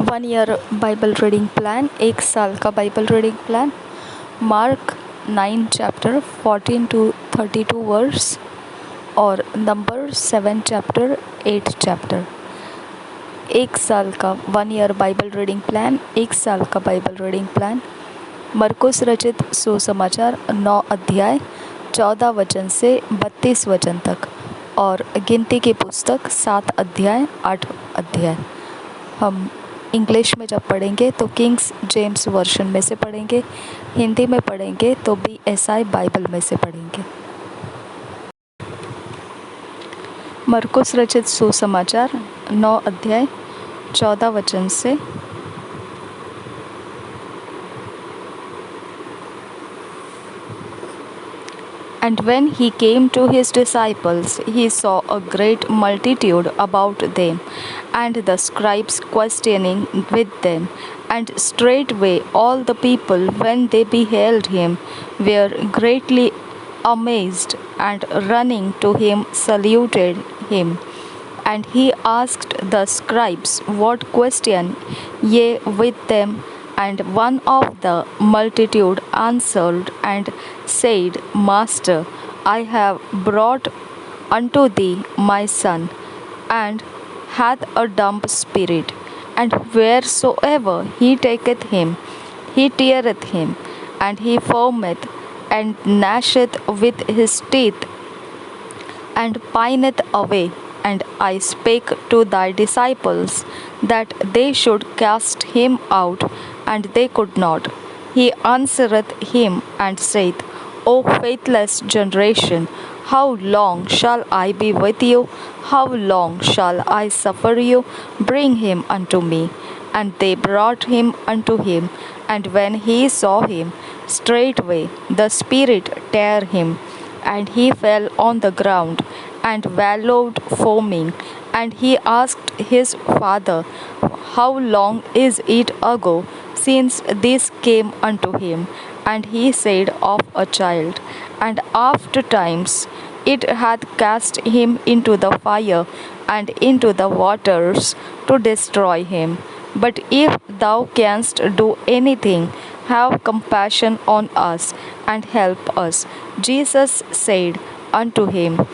1 year Bible reading plan, 1 साल का Bible reading plan. Mark 9 chapter 14 to 32 verse और number 7 chapter 8 chapter. 1 साल का 1 ईयर बाइबल रीडिंग प्लान, 1 साल का बाइबल रीडिंग प्लान। मरकुस रचित सुसमाचार 9 अध्याय 14 वचन से 32 वचन तक और गिनती की पुस्तक 7 अध्याय 8 अध्याय। हम इंग्लिश में जब पढ़ेंगे तो किंग्स जेम्स वर्शन में से पढ़ेंगे, हिंदी में पढ़ेंगे तो BSI बाइबल में से पढ़ेंगे। मरकुस रचित सुसमाचार 9 अध्याय 14 वचन से And when he came to his disciples, he saw a great multitude about them, and the scribes questioning with them. And straightway all the people, when they beheld him, were greatly amazed, and running to him saluted him. And he asked the scribes what question ye with them. And one of the multitude answered and said, Master, I have brought unto thee my son, and hath a dumb spirit, and wheresoever he taketh him, he teareth him, and he foameth, and gnasheth with his teeth, and pineth away. And I spake to thy disciples that they should cast him out, and they could not. He answereth him and saith, O faithless generation, how long shall I be with you? How long shall I suffer you? Bring him unto me. And they brought him unto him. And when he saw him, straightway the spirit tare him, and he fell on the ground, and wallowed foaming. And he asked his father, How long is it ago since this came unto him? And he said, Of a child. And after times it hath cast him into the fire and into the waters to destroy him. But if thou canst do anything, have compassion on us and help us. Jesus said unto him,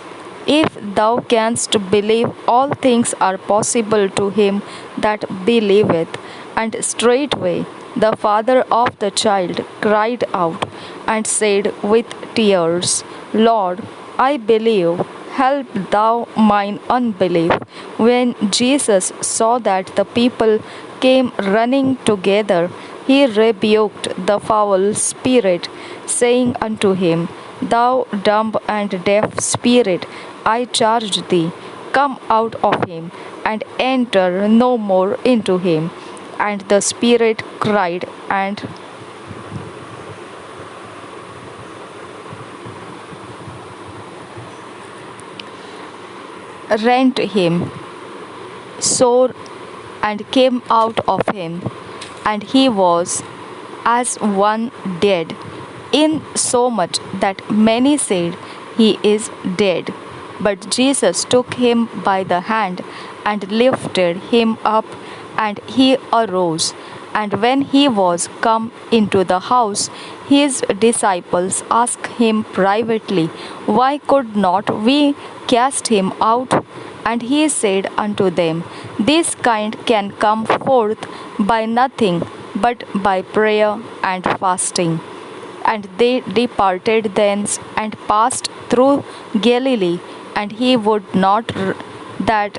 If thou canst believe, all things are possible to him that believeth. And straightway the father of the child cried out and said with tears, Lord, I believe, help thou mine unbelief. When Jesus saw that the people came running together, he rebuked the foul spirit, saying unto him, Thou dumb and deaf spirit, I charge thee, come out of him, and enter no more into him. And the spirit cried and rent him sore, and came out of him, and he was as one dead, insomuch that many said, He is dead. But Jesus took him by the hand and lifted him up, and he arose. And when he was come into the house, his disciples asked him privately, Why could not we cast him out? And he said unto them, This kind can come forth by nothing but by prayer and fasting. And they departed thence and passed through Galilee, and he would not that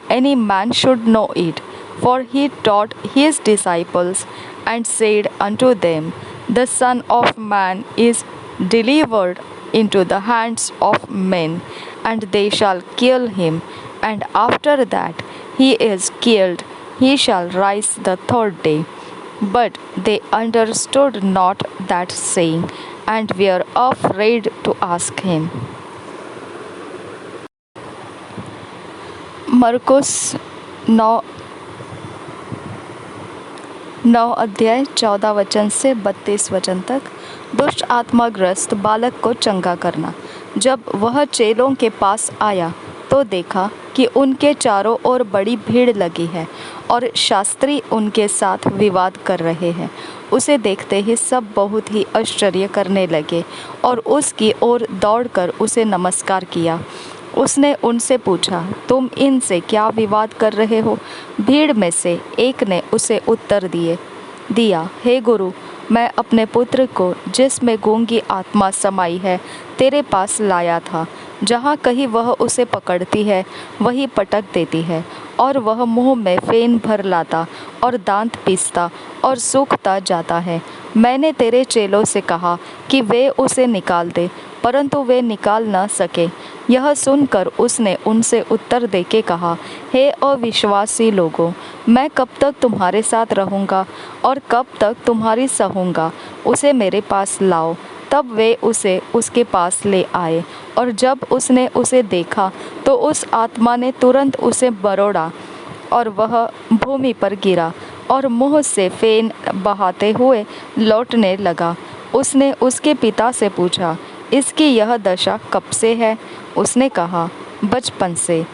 any man should know it. For he taught his disciples and said unto them, The Son of Man is delivered into the hands of men, and they shall kill him, and after that he is killed, he shall rise the third day. But they understood not that saying, and were afraid to ask him. मरकुस 9 अध्याय 14 वचन से 32 वचन तक। दुष्ट आत्माग्रस्त बालक को चंगा करना। जब वह चेलों के पास आया तो देखा कि उनके चारों ओर बड़ी भीड़ लगी है और शास्त्री उनके साथ विवाद कर रहे हैं। उसे देखते ही सब बहुत ही आश्चर्य करने लगे और उसकी ओर दौड़कर उसे नमस्कार किया। उसने उनसे पूछा, तुम इनसे क्या विवाद कर रहे हो? भीड़ में से एक ने उसे उत्तर दिया, हे गुरु, मैं अपने पुत्र को, जिसमें गूंगी आत्मा समाई है, तेरे पास लाया था। जहाँ कहीं वह उसे पकड़ती है वहीं पटक देती है, और वह मुंह में फेन भर लाता और दांत पीसता और सूखता जाता है। मैंने तेरे चेलों से कहा कि वे उसे निकाल दे, परंतु वे निकाल न सके। यह सुनकर उसने उनसे उत्तर देके कहा, हे अविश्वासी लोगों, मैं कब तक तुम्हारे साथ रहूँगा और कब तक तुम्हारी सहूँगा? उसे मेरे पास लाओ। तब वे उसे उसके पास ले आए, और जब उसने उसे देखा तो उस आत्मा ने तुरंत उसे बरोड़ा और वह भूमि पर गिरा और मुंह से फेन बहाते हुए लौटने लगा। उसने उसके पिता से पूछा, इसकी यह दशा कब से है? उसने कहा, बचपन से।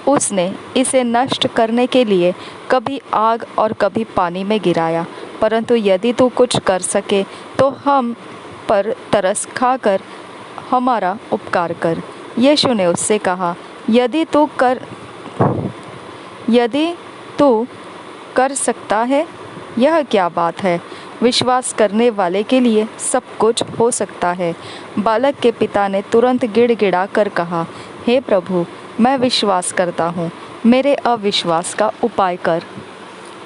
उसने इसे नष्ट करने के लिए कभी आग और कभी पानी में गिराया, परंतु यदि तू कुछ कर सके तो हम पर तरस खाकर हमारा उपकार कर। यीशु ने उससे कहा, यदि तू कर सकता है, यह क्या बात है? विश्वास करने वाले के लिए सब कुछ हो सकता है। बालक के पिता ने तुरंत गिड़गिड़ा कर कहा, हे प्रभु, मैं विश्वास करता हूँ, मेरे अविश्वास का उपाय कर।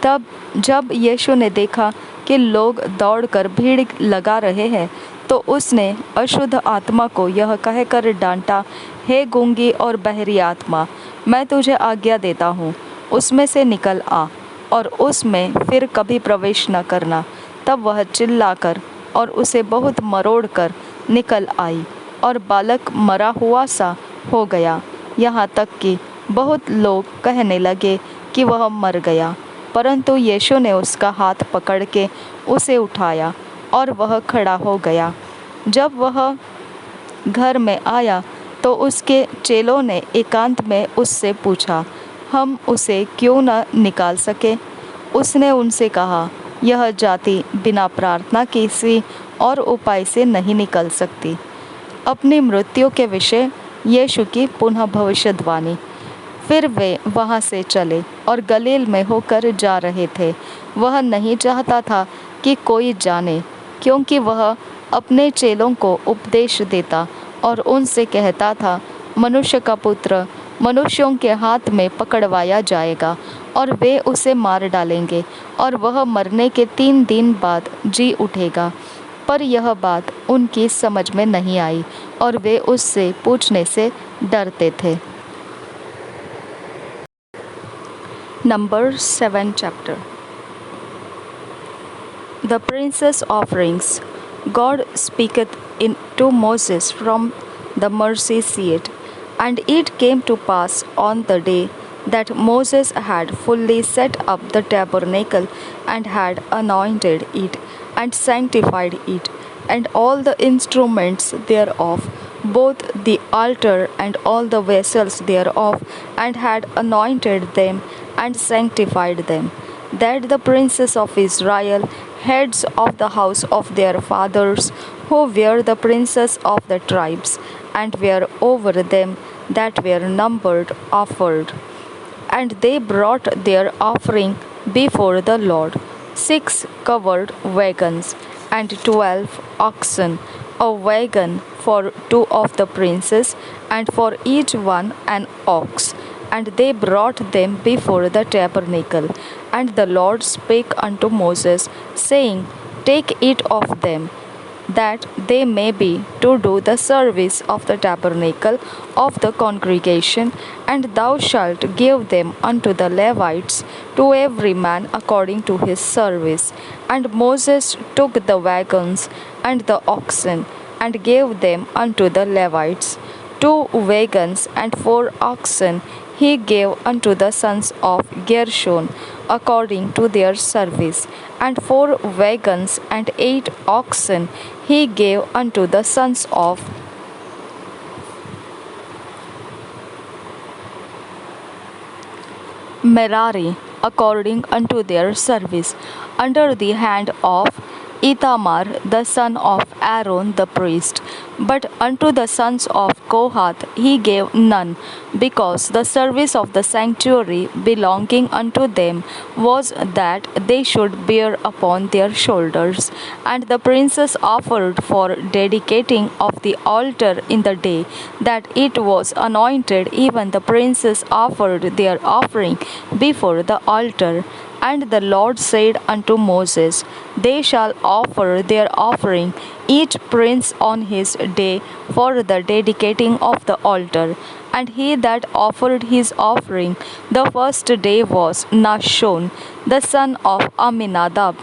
तब जब यीशु ने देखा कि लोग दौड़कर भीड़ लगा रहे हैं, तो उसने अशुद्ध आत्मा को यह कहकर डांटा, हे गूंगी और बहरी आत्मा, मैं तुझे आज्ञा देता हूँ, उसमें से निकल आ और उसमें फिर कभी प्रवेश न करना। तब वह चिल्लाकर और उसे बहुत मरोड़ कर निकल आई, और बालक मरा हुआ सा हो गया, यहाँ तक कि बहुत लोग कहने लगे कि वह मर गया। परंतु यीशु ने उसका हाथ पकड़ के उसे उठाया और वह खड़ा हो गया। जब वह घर में आया तो उसके चेलों ने एकांत में उससे पूछा, हम उसे क्यों न निकाल सके? उसने उनसे कहा, यह जाति बिना प्रार्थना किसी और उपाय से नहीं निकल सकती। अपनी मृत्यु के विषय यीशु की पुनः भविष्यवाणी। फिर वे वहाँ से चले और गलील में होकर जा रहे थे। वह नहीं चाहता था कि कोई जाने, क्योंकि वह अपने चेलों को उपदेश देता और उनसे कहता था, मनुष्य का पुत्र मनुष्यों के हाथ में पकड़वाया जाएगा और वे उसे मार डालेंगे, और वह मरने के 3 दिन बाद जी उठेगा। पर यह बात उनकी समझ में नहीं आई और वे उससे पूछने से डरते थे। Number 7 chapter. The prince's offerings. God speaketh to Moses from the mercy seat. And it came to pass on the day that Moses had fully set up the tabernacle and had anointed it and sanctified it, and all the instruments thereof, both the altar and all the vessels thereof, and had anointed them and sanctified them, that the princes of Israel, heads of the house of their fathers, who were the princes of the tribes, and were over them that were numbered, offered. And they brought their offering before the Lord, 6 covered wagons, and 12 oxen, a wagon for 2 of the princes, and for each one an ox. And they brought them before the tabernacle. And the Lord spake unto Moses, saying, Take it of them, that they may be to do the service of the tabernacle of the congregation, and thou shalt give them unto the Levites, to every man according to his service. And Moses took the wagons and the oxen, and gave them unto the Levites. 2 wagons and 4 oxen he gave unto the sons of Gershon according to their service, and 4 wagons and 8 oxen he gave unto the sons of Merari according unto their service, under the hand of Ithamar the son of Aaron the priest. But unto the sons of Kohath he gave none, because the service of the sanctuary belonging unto them was that they should bear upon their shoulders. And the princes offered for dedicating of the altar in the day that it was anointed, even the princes offered their offering before the altar. And the Lord said unto Moses, They shall offer their offering, each prince on his day, for the dedicating of the altar. And he that offered his offering the first day was Nashon, the son of Amminadab,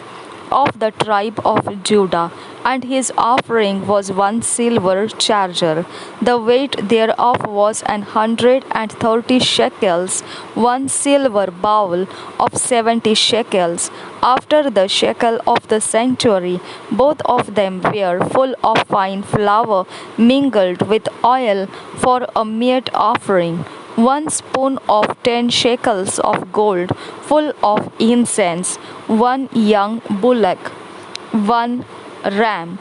of the tribe of Judah, and his offering was 1 silver charger. The weight thereof was 130 shekels, 1 silver bowl of 70 shekels. After the shekel of the sanctuary, both of them were full of fine flour mingled with oil for a meat offering. 1 spoon of 10 shekels of gold, full of incense, 1 young bullock, 1 ram,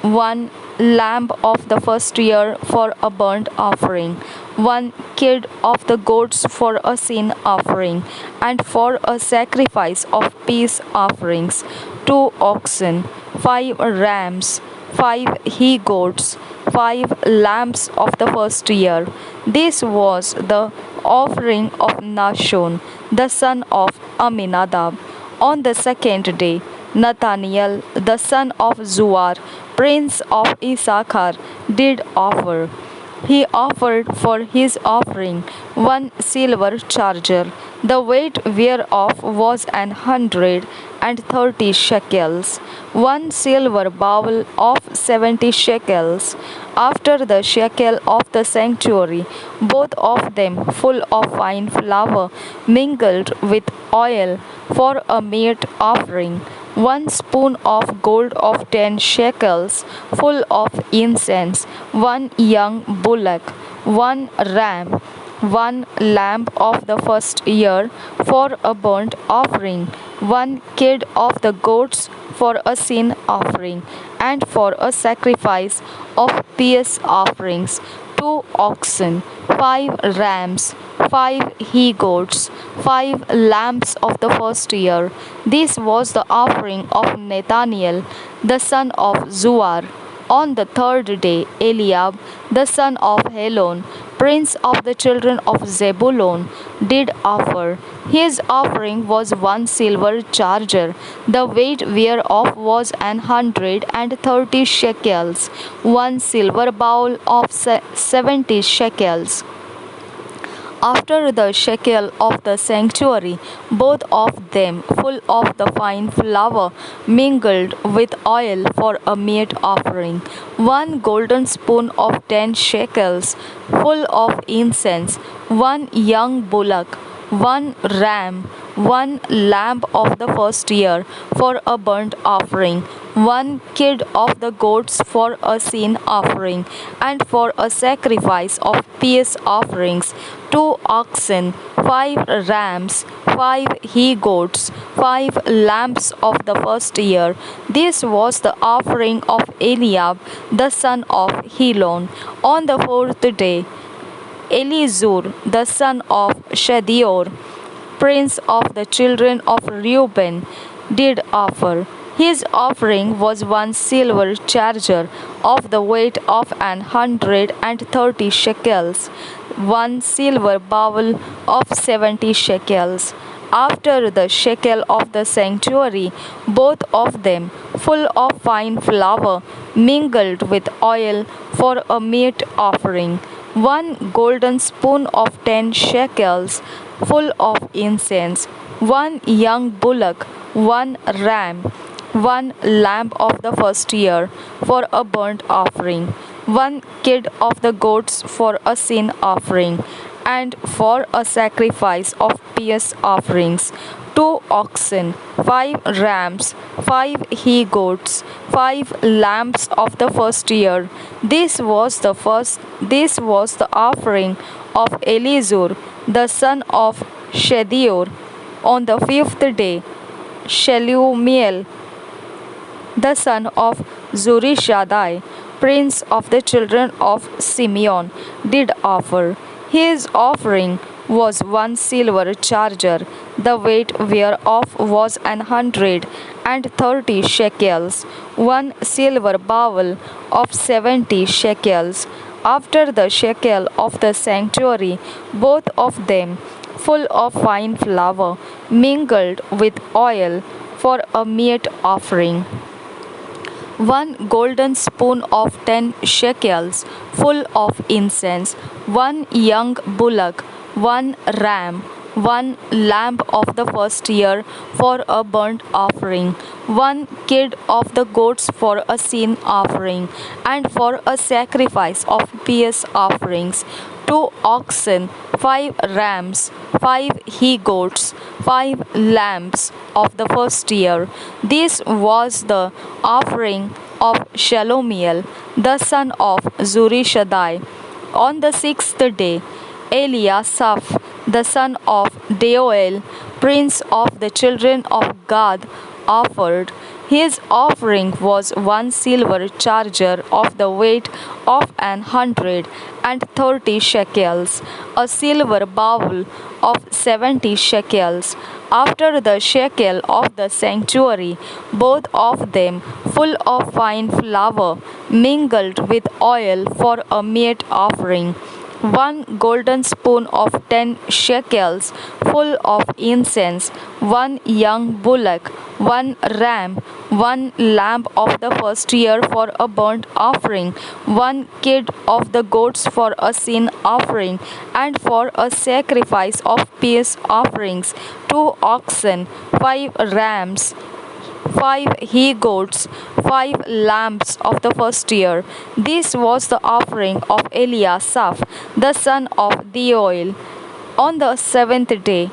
1 lamb of the first year for a burnt offering, 1 kid of the goats for a sin offering, and for a sacrifice of peace offerings, 2 oxen, 5 rams, 5 he goats, 5 lambs of the first year. This was the offering of Nashon, the son of Amminadab. On the second day, Nathaniel, the son of Zuar, prince of Issachar, did offer. He offered for his offering 1 silver charger, the weight whereof was 130 shekels, 1 silver bowl of 70 shekels, after the shekel of the sanctuary, both of them full of fine flour mingled with oil for a meat offering. 1 spoon of gold of 10 shekels, full of incense, 1 young bullock, 1 ram, 1 lamb of the first year for a burnt offering, 1 kid of the goats for a sin offering, and for a sacrifice of peace offerings, 2 oxen, 5 rams, 5 he goats, 5 lambs of the first year. This was the offering of Nathaniel, the son of Zuar. On the third day, Eliab, the son of Helon, prince of the children of Zebulun, did offer. His offering was 1 silver charger, the weight whereof was 130 shekels, 1 silver bowl of 70 shekels. After the shekel of the sanctuary, both of them full of the fine flour mingled with oil for a meat offering, 1 golden spoon of 10 shekels, full of incense, 1 young bullock, 1 ram, 1 lamb of the first year for a burnt offering, 1 kid of the goats for a sin offering, and for a sacrifice of peace offerings, 2 oxen, 5 rams, 5 he goats, 5 lambs of the first year. This was the offering of Eliab the son of Helon. On the fourth day, Elizur, the son of Shedior, prince of the children of Reuben, did offer. His offering was 1 silver charger of the weight of 130 shekels, 1 silver bowl of 70 shekels. After the shekel of the sanctuary, both of them full of fine flour mingled with oil for a meat offering, 1 golden spoon of 10 shekels, full of incense, 1 young bullock, 1 ram, 1 lamb of the first year for a burnt offering, 1 kid of the goats for a sin offering, and for a sacrifice of peace offerings, 2 oxen, 5 rams, 5 he goats, 5 lambs of the first year. This was the offering of Elizur, the son of Shedior. On the fifth day, Shelumiel, the son of Zurishaddai, prince of the children of Simeon, did offer. His offering was 1 silver charger, the weight whereof was 130 shekels, 1 silver bowl of 70 shekels, after the shekel of the sanctuary, both of them full of fine flour, mingled with oil, for a meat offering. 1 golden spoon of 10 shekels, full of incense, 1 young bullock, 1 ram, 1 lamb of the first year for a burnt offering, 1 kid of the goats for a sin offering, and for a sacrifice of peace offerings, 2 oxen, 5 rams, 5 he goats, 5 lambs of the first year. This was the offering of Shelomiel, the son of Zurishaddai. On the sixth day, Eliasaph, the son of Deuel, prince of the children of Gad, offered. His offering was 1 silver charger of the weight of 130 shekels, a silver bowl of 70 shekels, after the shekel of the sanctuary, both of them full of fine flour, mingled with oil, for a meat offering. 1 golden spoon of 10 shekels, full of incense, 1 young bullock, 1 ram, 1 lamb of the first year for a burnt offering, 1 kid of the goats for a sin offering, and for a sacrifice of peace offerings, 2 oxen, 5 rams, 5 he goats, 5 lambs of the first year. This was the offering of Eliasaph, the son of Deuel. On the seventh day,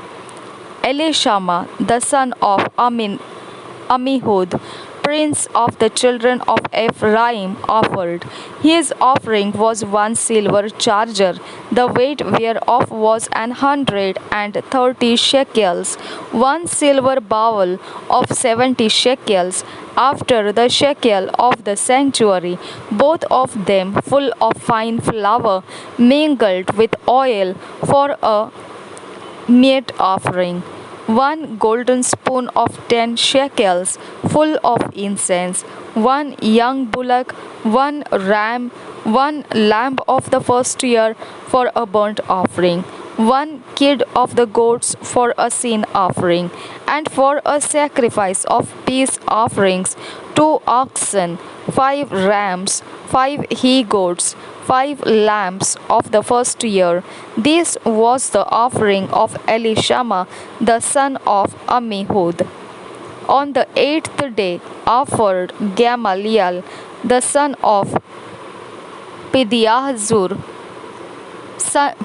Elishama, the son of Ammihud, prince of the children of Ephraim, offered. His offering was 1 silver charger, the weight whereof was 130 shekels, 1 silver bowl of 70 shekels, after the shekel of the sanctuary, both of them full of fine flour, mingled with oil, for a meat offering. 1 golden spoon of 10 shekels, full of incense, 1 young bullock, 1 ram, 1 lamb of the first year for a burnt offering, 1 kid of the goats for a sin offering, and for a sacrifice of peace offerings, 2 oxen, 5 rams, 5 he goats, 5 lambs of the first year. This was the offering of Elishama, the son of Ammihud. On the eighth day offered Gamaliel, the son of Pediahzur,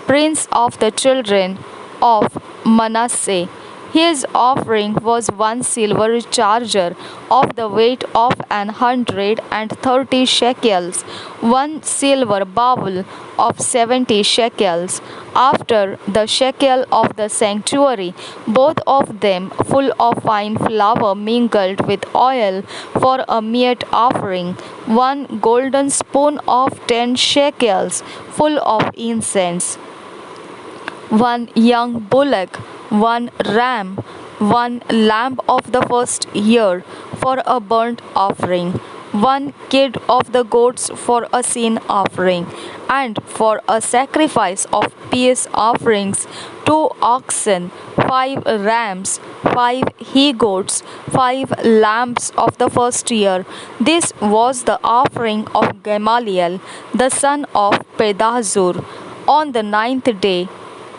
prince of the children of Manasseh. His offering was 1 silver charger of the weight of 130 shekels, 1 silver bowl of 70 shekels, after the shekel of the sanctuary, both of them full of fine flour, mingled with oil, for a meat offering. 1 golden spoon of 10 shekels, full of incense, 1 young bullock, 1 ram, 1 lamb of the first year for a burnt offering, 1 kid of the goats for a sin offering, and for a sacrifice of peace offerings, 2 oxen, 5 rams, 5 he goats, 5 lambs of the first year. This was the offering of Gamaliel, the son of Pedahzur. On the ninth day,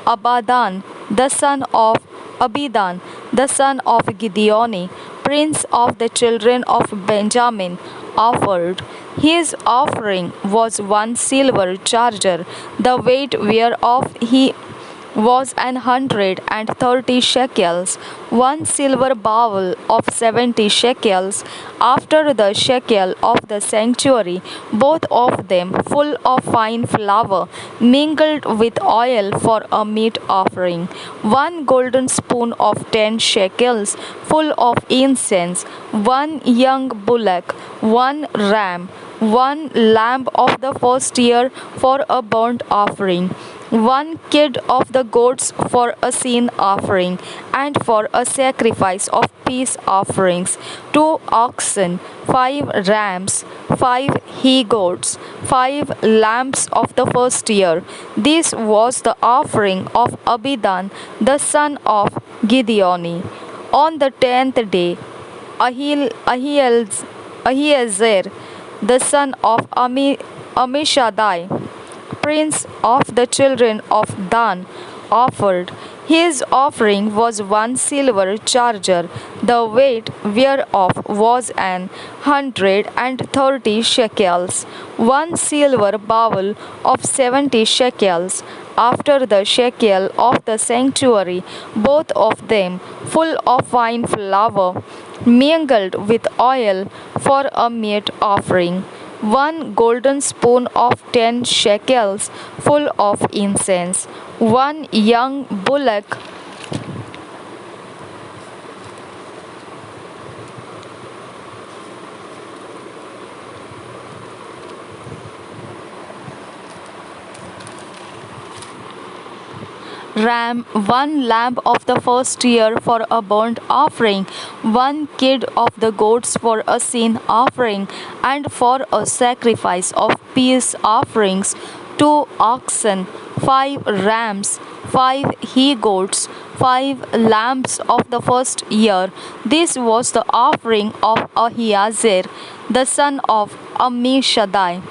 Abadan, the son of Abidan, the son of Gideoni, prince of the children of Benjamin, offered. His offering was 1 silver charger, the weight whereof he was 130 shekels, one silver bowl of 70 shekels, after the shekel of the sanctuary, both of them full of fine flour, mingled with oil for a meat offering, one golden spoon of 10 shekels, full of incense, one young bullock, one ram, one lamb of the first year for a burnt offering, one kid of the goats for a sin offering, and for a sacrifice of peace offerings, 2 oxen, 5 rams, 5 he goats, 5 lambs of the first year. This was the offering of Abidan the son of Gideoni. On the 10th day, Ahiezer the son of Ammishaddai, prince of the children of Dan, offered. His offering was one silver charger, the weight whereof was 130 shekels, one silver bowl of 70 shekels, after the shekel of the sanctuary, both of them full of fine flour, mingled with oil for a meat offering, one golden spoon of 10 shekels full of incense, one young bullock, ram, one lamb of the first year for a burnt offering, one kid of the goats for a sin offering, and for a sacrifice of peace offerings, 2 oxen, 5 rams, 5 he goats, 5 lambs of the first year. This was the offering of Ahiezer, the son of Ammishaddai.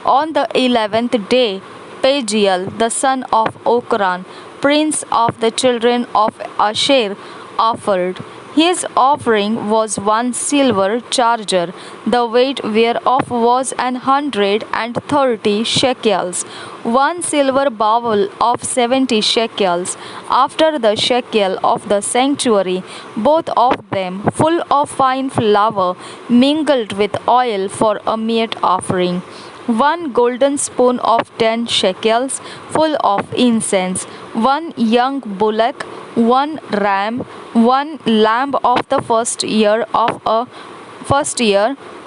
On the 11th day, Pagiel, the son of Okran, prince of the children of Asher, offered. His offering was one silver charger, the weight whereof was 130 shekels, one silver bowl of 70 shekels, after the shekel of the sanctuary, both of them full of fine flour, mingled with oil for a meat offering, one golden spoon of 10 shekels full of incense, one young bullock, one ram, one lamb of the first year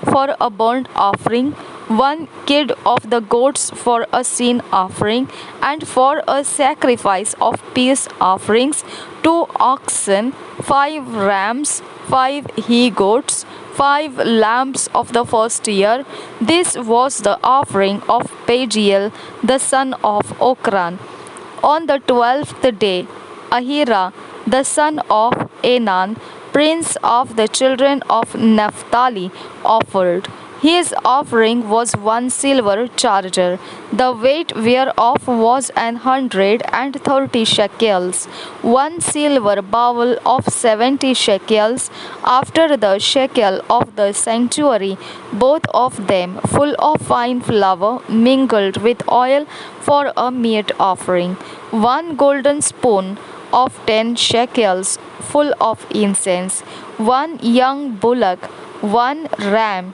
for a burnt offering, one kid of the goats for a sin offering, and for a sacrifice of peace offerings, 2 oxen, 5 rams, 5 he goats, 5 lambs of the first year. This was the offering of Pagiel, the son of Okran. On the 12th day, Ahira, the son of Enan, prince of the children of Naphtali, offered. His offering was one silver charger, the weight whereof was 130 shekels, one silver bowl of 70 shekels, after the shekel of the sanctuary, both of them full of fine flour, mingled with oil for a meat offering, one golden spoon of 10 shekels full of incense, one young bullock, one ram,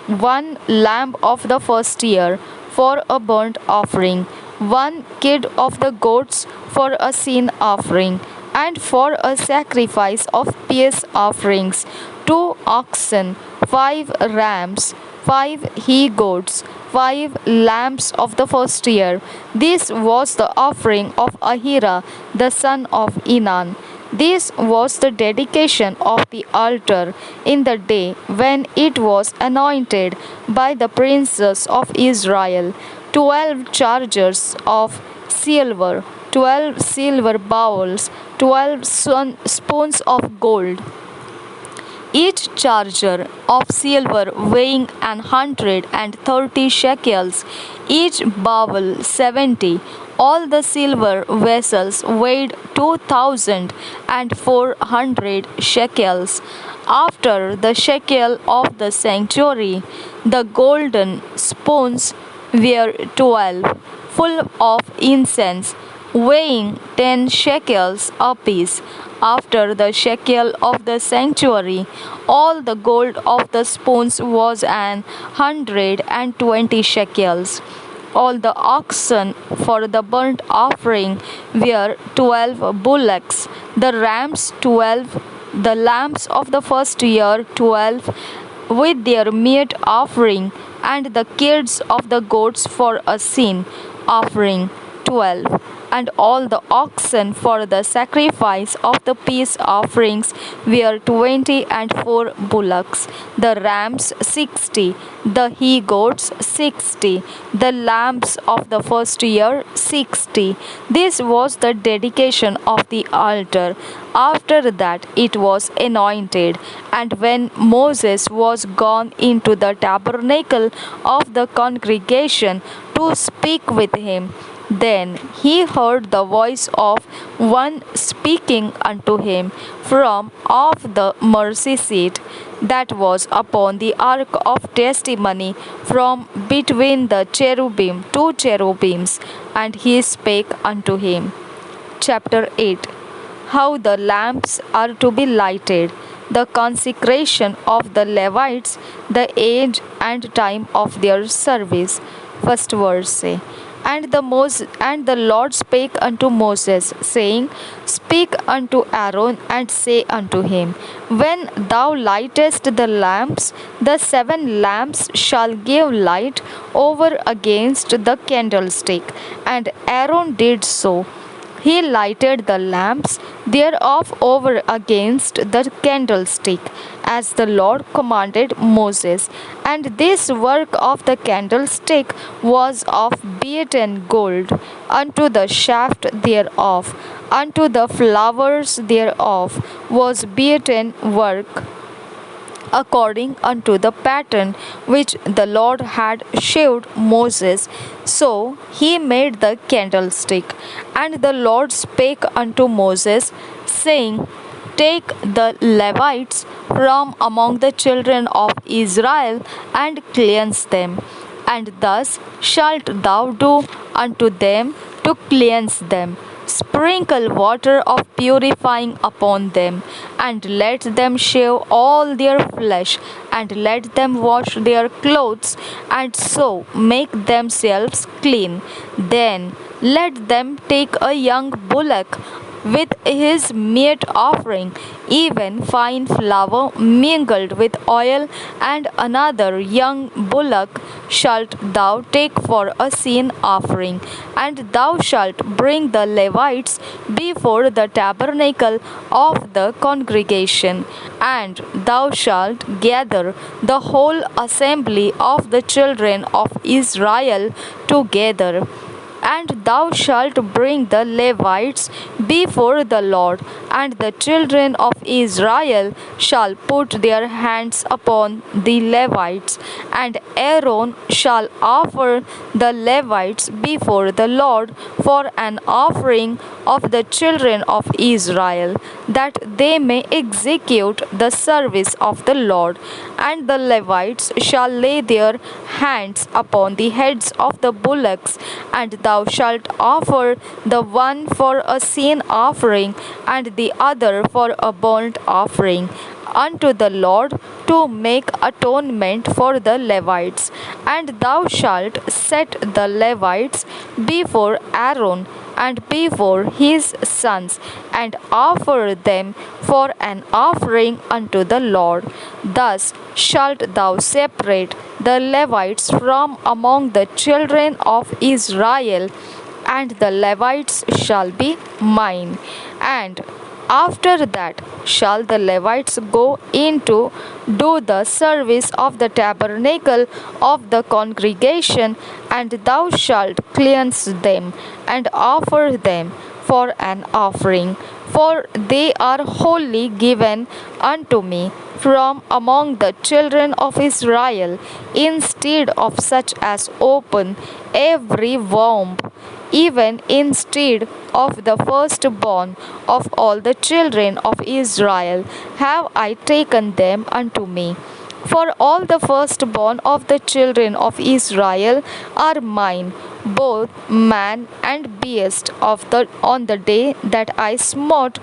one lamb of the first year for a burnt offering, one kid of the goats for a sin offering, and for a sacrifice of peace offerings, 2 oxen, 5 rams, 5 he goats, 5 lambs of the first year. This was the offering of Ahira, the son of Enan. This was the dedication of the altar in the day when it was anointed by the princes of Israel. 12 chargers of silver, 12 silver bowls, 12 spoons of gold, each charger of silver weighing 130 shekels, each bowl 70. All the silver vessels weighed 2,400 shekels. After the shekel of the sanctuary, the golden spoons were 12, full of incense, weighing 10 shekels apiece. After the shekel of the sanctuary, all the gold of the spoons was 120 shekels. All the oxen for the burnt offering were 12 bullocks, the rams 12, the lambs of the first year 12, with their meat offering, and the kids of the goats for a sin offering 12, and all the oxen for the sacrifice of the peace offerings were 20, and 4 bullocks, the rams 60, the he goats 60, the lambs of the first year 60. This was the dedication of the altar. After that it was anointed. And when Moses was gone into the tabernacle of the congregation to speak with him, then he heard the voice of one speaking unto him from off the mercy seat that was upon the ark of testimony, from between the cherubim, two cherubims, and he spake unto him. Chapter 8. How the lamps are to be lighted, the consecration of the Levites, the age and time of their service. First verse say, and the Lord spake unto Moses, saying, Speak unto Aaron, and say unto him, When thou lightest the lamps, the 7 lamps shall give light over against the candlestick. And Aaron did so. He lighted the lamps thereof over against the candlestick, as the Lord commanded Moses. And this work of the candlestick was of beaten gold, unto the shaft thereof, unto the flowers thereof was beaten work, according unto the pattern which the Lord had shewed Moses. So he made the candlestick. And the Lord spake unto Moses, saying, Take the Levites from among the children of Israel, and cleanse them. And thus shalt thou do unto them to cleanse them. Sprinkle water of purifying upon them, and let them shave all their flesh, and let them wash their clothes, and so make themselves clean. Then let them take a young bullock with his meat offering, even fine flour mingled with oil, and another young bullock shalt thou take for a sin offering. And thou shalt bring the Levites before the tabernacle of the congregation, and thou shalt gather the whole assembly of the children of Israel together. And thou shalt bring the Levites before the Lord, and the children of Israel shall put their hands upon the Levites, and Aaron shall offer the Levites before the Lord for an offering of the children of Israel, that they may execute the service of the Lord. And the Levites shall lay their hands upon the heads of the bullocks, and thou shalt offer the one for a sin offering, and the other for a burnt offering unto the Lord, to make atonement for the Levites. And thou shalt set the Levites before Aaron and before his sons, and offer them for an offering unto the Lord. Thus shalt thou separate the Levites from among the children of Israel, and the Levites shall be mine. And after that shall the Levites go in to do the service of the tabernacle of the congregation, and thou shalt cleanse them, and offer them for an offering. For they are wholly given unto me from among the children of Israel, instead of such as open every womb, even instead of the firstborn of all the children of Israel, have I taken them unto me. For all the firstborn of the children of Israel are mine, both man and beast, on the day that I smote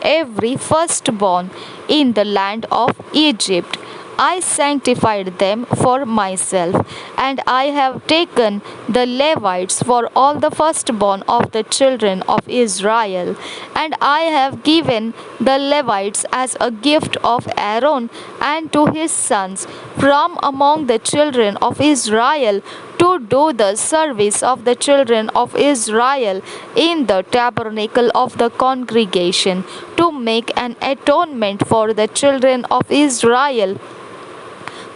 every firstborn in the land of Egypt. I sanctified them for myself, and I have taken the Levites for all the firstborn of the children of Israel, and I have given the Levites as a gift of Aaron and to his sons from among the children of Israel to do the service of the children of Israel in the tabernacle of the congregation, to make an atonement for the children of Israel,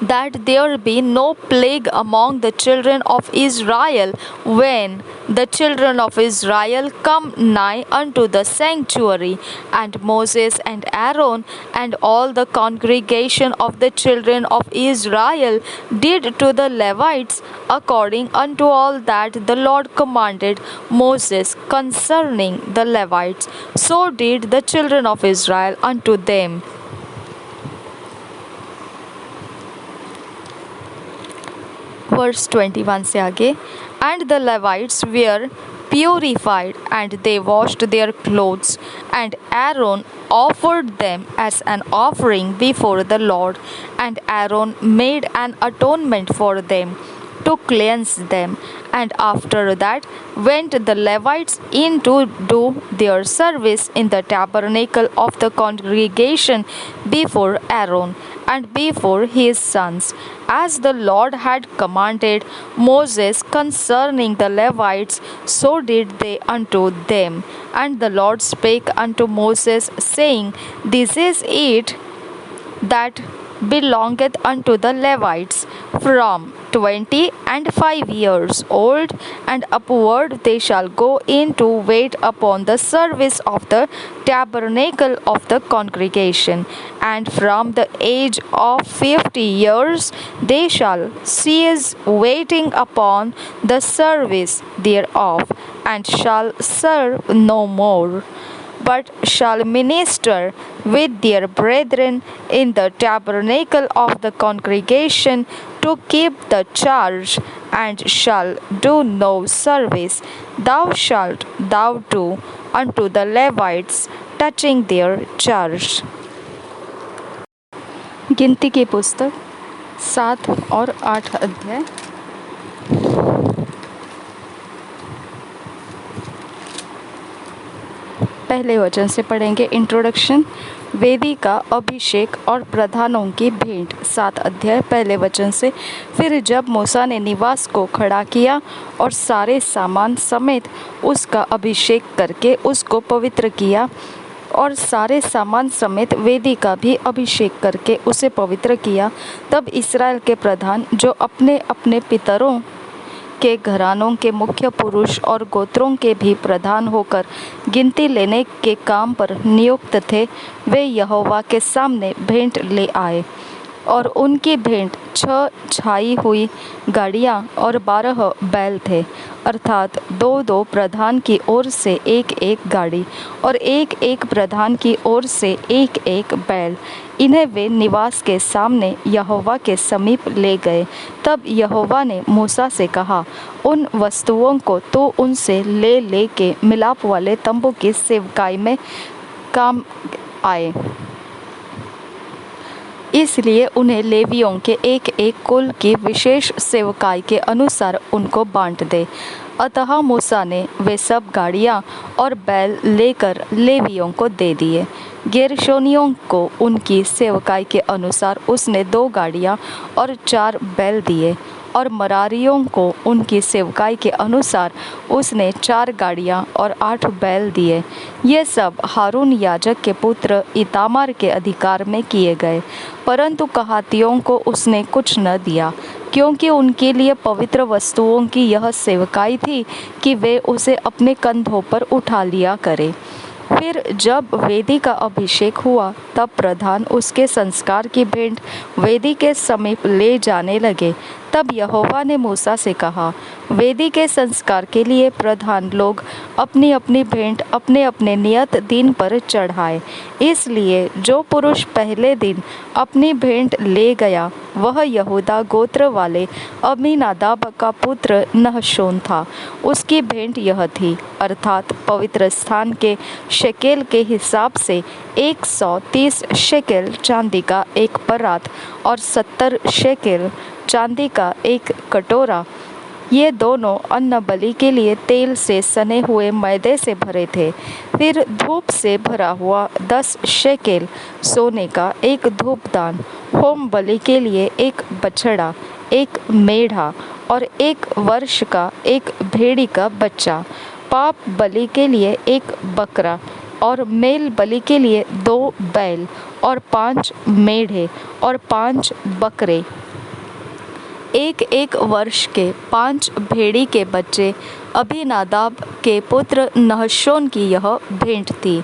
that there be no plague among the children of Israel when the children of Israel come nigh unto the sanctuary. And Moses and Aaron and all the congregation of the children of Israel did to the Levites according unto all that the Lord commanded Moses concerning the Levites. So did the children of Israel unto them. Verse 21 से आगे, and the Levites were purified, and they washed their clothes, and Aaron offered them as an offering before the Lord, and Aaron made an atonement for them to cleanse them. And after that went the Levites in to do their service in the tabernacle of the congregation before Aaron and before his sons, as the Lord had commanded Moses concerning the Levites, so did they unto them. And the Lord spake unto Moses, saying, This is it that belongeth unto the Levites, from 25 years old and upward they shall go in to wait upon the service of the tabernacle of the congregation, and from the age of 50 years they shall cease waiting upon the service thereof, and shall serve no more, but shall minister with their brethren in the tabernacle of the congregation to keep the charge, and shall do no service. Thou shalt thou do unto the Levites touching their charge. गिनती की पुस्तक 7 और 8 अध्याय। पहले वचन से पढ़ेंगे। Introduction, वेदी का अभिषेक और प्रधानों की भेंट। 7 अध्याय पहले वचन से। फिर जब मूसा ने निवास को खड़ा किया और सारे सामान समेत उसका अभिषेक करके उसको पवित्र किया, और सारे सामान समेत वेदी का भी अभिषेक करके उसे पवित्र किया, तब इस्राएल के प्रधान जो अपने अपने पितरों के घरानों के मुख्य पुरुष और गोत्रों के भी प्रधान होकर गिनती लेने के काम पर नियुक्त थे, वे यहोवा के सामने भेंट ले आए। और उनकी भेंट 6 छाई हुई गाड़ियाँ और 12 बैल थे, अर्थात 2-2 प्रधान की ओर से 1-1 गाड़ी और 1-1 प्रधान की ओर से 1-1 बैल। इन्हें वे निवास के सामने यहोवा के समीप ले गए। तब यहोवा ने मूसा से कहा, उन वस्तुओं को तो उनसे ले के मिलाप वाले तंबू की सेवकाई में काम आए, इसलिए उन्हें लेवियों के 1-1 कुल की विशेष सेवकाई के अनुसार उनको बांट दे। अतः मूसा ने वे सब गाड़ियाँ और बैल लेकर लेवियों को दे दिए। गेरशोनियों को उनकी सेवकाई के अनुसार उसने 2 गाड़ियाँ और 4 बैल दिए, और मरारियों को उनकी सेवकाई के अनुसार उसने 4 गाड़ियाँ और 8 बैल दिए। ये सब हारून याजक के पुत्र इतामार के अधिकार में किए गए, परंतु कहातियों को उसने कुछ न दिया, क्योंकि उनके लिए पवित्र वस्तुओं की यह सेवकाई थी कि वे उसे अपने कंधों पर उठा लिया करें। फिर जब वेदी का अभिषेक हुआ, तब प्रधान उसके संस्कार की भेंट वेदी के समीप ले जाने लगे। तब यहोवा ने मूसा से कहा, वेदी के संस्कार के लिए प्रधान लोग अपनी अपनी भेंट अपने अपने नियत दिन पर चढ़ाए। इसलिए जो पुरुष पहले दिन अपनी भेंट ले गया वह यहूदा गोत्र वाले अम्मीनादाब का पुत्र नहशोन था। उसकी भेंट यह थी, अर्थात पवित्र स्थान के शेकेल के हिसाब से 130 शेकेल चांदी का एक परात और 70 शेकेल चांदी का एक कटोरा। ये दोनों अन्न बलि के लिए तेल से सने हुए मैदे से भरे थे। फिर धूप से भरा हुआ 10 शेकेल सोने का एक धूपदान, होम बलि के लिए एक बछड़ा, एक मेढ़ा और 1 वर्ष का एक भेड़ी का बच्चा, पाप बलि के लिए एक बकरा और मेल बलि के लिए 2 बैल और 5 मेढ़े और 5 बकरे, 1 वर्ष के 5 भेड़ी के बच्चे। अबीनादाब के पुत्र नहशोन की यह भेंट थी।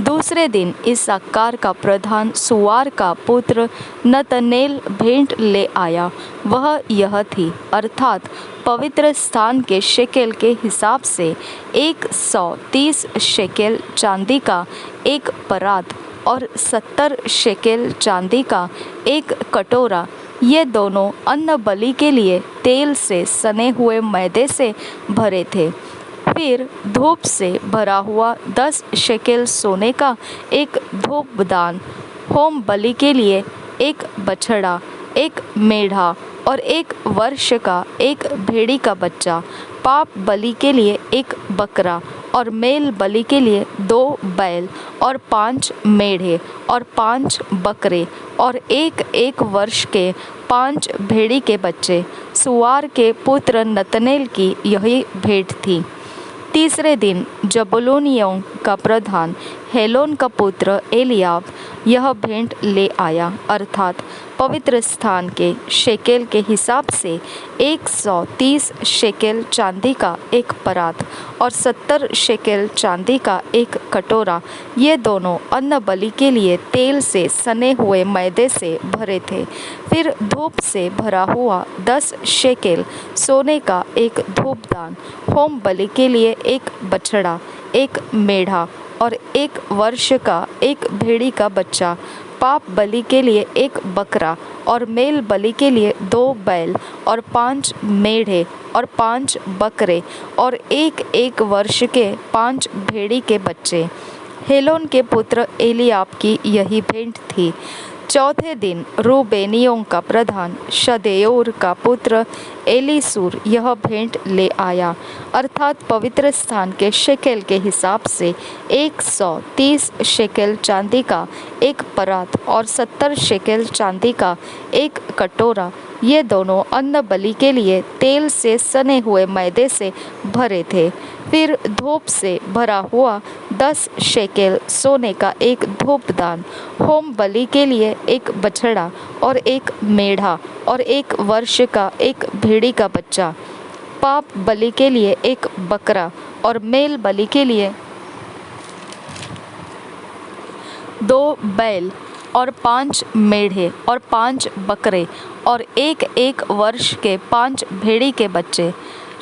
दूसरे दिन इस्साकार का प्रधान सुआर का पुत्र नतनेल भेंट ले आया। वह यह थी, अर्थात पवित्र स्थान के शेकेल के हिसाब से 130 शेकेल चांदी का एक परात और 70 शेकेल चांदी का एक कटोरा। ये दोनों अन्न बलि के लिए तेल से सने हुए मैदे से भरे थे। फिर धूप से भरा हुआ 10 शेकेल सोने का एक धूपदान, होम बलि के लिए एक बछड़ा, एक मेढ़ा और 1 वर्ष का एक भेड़ी का बच्चा, पाप बलि के लिए एक बकरा और मेल बलि के लिए 2 बैल और 5 मेढ़े और 5 बकरे और 1 वर्ष के 5 भेड़ी के बच्चे। सुआर के पुत्र नतनेल की यही भेंट थी। तीसरे दिन जबूलूनियों का प्रधान हेलोन का पुत्र एलियाब यह भेंट ले आया, अर्थात पवित्र स्थान के शेकेल के हिसाब से 130 शेकेल चांदी का एक परात और 70 शेकेल चांदी का एक कटोरा। ये दोनों अन्न बलि के लिए तेल से सने हुए मैदे से भरे थे। फिर धूप से भरा हुआ 10 शेकेल सोने का एक धूपदान, होम बलि के लिए एक बछड़ा, एक मेढ़ा और 1 वर्ष का एक भेड़ी का बच्चा, पाप बलि के लिए एक बकरा और मेल बलि के लिए 2 बैल और 5 मेढ़े और 5 बकरे और 1 वर्ष के 5 भेड़ी के बच्चे। हेलोन के पुत्र एलियाब की यही भेंट थी। चौथे दिन रूबेनियों का प्रधान शदेयोर का पुत्र एलीसूर यह भेंट ले आया, अर्थात पवित्र स्थान के शेकेल के हिसाब से 130 शेकेल चांदी का एक परात और 70 शेकेल चांदी का एक कटोरा। ये दोनों अन्न बलि के लिए तेल से सने हुए मैदे से भरे थे। फिर धूप से भरा हुआ 10 शेकेल सोने का एक धूपदान, होम बलि के लिए एक बछड़ा और एक मेढ़ा और 1 वर्ष का एक भेड़ी का बच्चा, पाप बलि के लिए एक बकरा और मेल बलि के लिए 2 बैल और 5 मेढ़े और 5 बकरे और 1 वर्ष के 5 भेड़ी के बच्चे।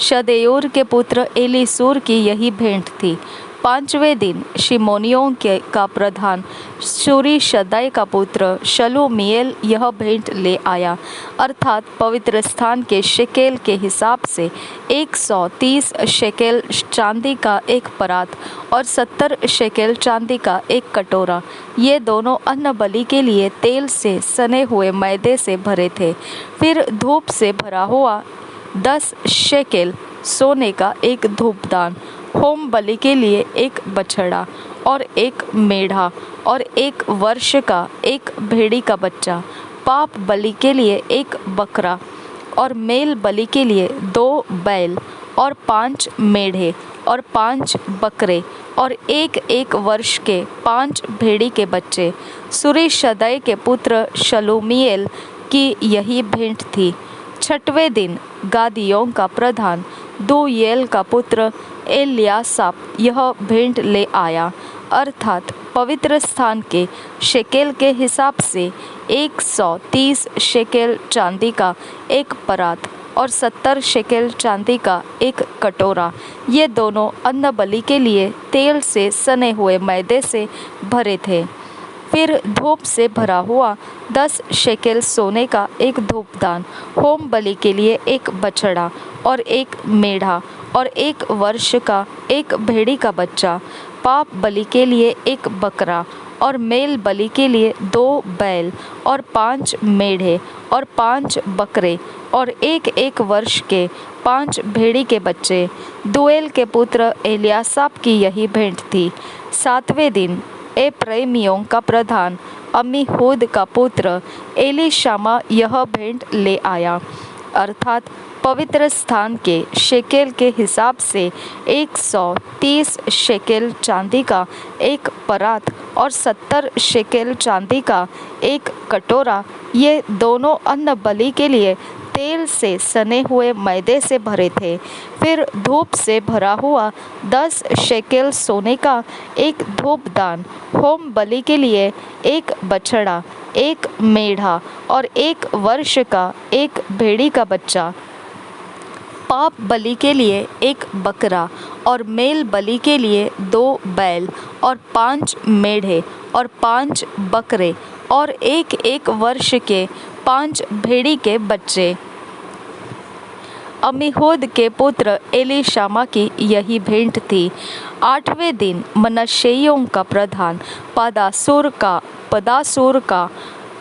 शदेयोर के पुत्र एलीसूर की यही भेंट थी। 5वें दिन शिमोनियों का प्रधान शूरीशद्दै का पुत्र शलूमीएल यह भेंट ले आया, अर्थात पवित्र स्थान के शेकेल के हिसाब से 130 शेकेल चांदी का एक परात और 70 शेकेल चांदी का एक कटोरा। ये दोनों अन्न बलि के लिए तेल से सने हुए मैदे से भरे थे। फिर धूप से भरा हुआ 10 शेकेल सोने का एक धूपदान, होम बलि के लिए एक बछड़ा और एक मेढ़ा और 1 वर्ष का एक भेड़ी का बच्चा, पाप बलि के लिए एक बकरा और मेल बलि के लिए 2 बैल और 5 मेढ़े और 5 बकरे और 1 वर्ष के 5 भेड़ी के बच्चे। सूरीशद्दै के पुत्र शलूमीएल की यही भेंट थी। 6वें दिन गादियों का प्रधान दूयेल का पुत्र एल्यासाप यह भेंट ले आया, अर्थात पवित्र स्थान के शेकेल के हिसाब से 130 शेकेल चांदी का एक परात और 70 शेकेल चांदी का एक कटोरा, ये दोनों अन्न बलि के लिए तेल से सने हुए मैदे से भरे थे। फिर धूप से भरा हुआ 10 शेकेल सोने का एक धूपदान, होम बलि के लिए एक बछड़ा और एक मेढ़ा और 1 वर्ष का एक भेड़ी का बच्चा, पाप बलि के लिए एक बकरा और मेल बलि के लिए 2 बैल और 5 मेढ़े और 5 बकरे और 1 वर्ष के 5 भेड़ी के बच्चे। दुएल के पुत्र एलियासाप की यही भेंट थी। 7वें दिन एप्रैमियों का प्रधान अम्मीहूद का पुत्र एलीशामा यह भेंट ले आया, अर्थात पवित्र स्थान के शेकेल के हिसाब से 130 शेकेल चांदी का एक परात और 70 शेकेल चांदी का एक कटोरा, ये दोनों अन्न बलि के लिए तेल से सने हुए मैदे से भरे थे। फिर धूप से भरा हुआ 10 शेकेल सोने का एक धूपदान, होम बलि के लिए एक बछड़ा, एक मेढ़ा और 1 वर्ष का एक भेड़ी का बच्चा, पाप बलि के लिए एक बकरा और मेल बलि के लिए 2 बैल और 5 मेढ़े और 5 बकरे और 1 वर्ष के 5 भेड़ी के बच्चे। अम्मीहूद के पुत्र एलीशामा की यही भेंट थी। 8वें दिन मनश्शेइयों का प्रधान पदासूर का